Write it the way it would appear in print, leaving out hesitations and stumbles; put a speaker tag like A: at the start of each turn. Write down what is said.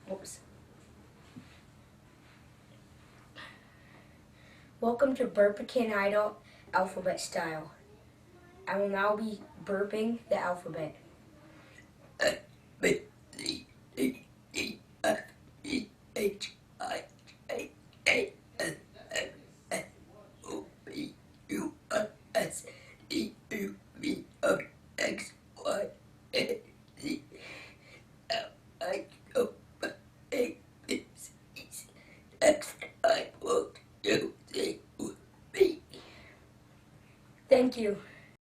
A: Whoops. Welcome to Burpican Idol alphabet style. I will now be burping the alphabet.
B: B, C, D, E, F, G, H, I,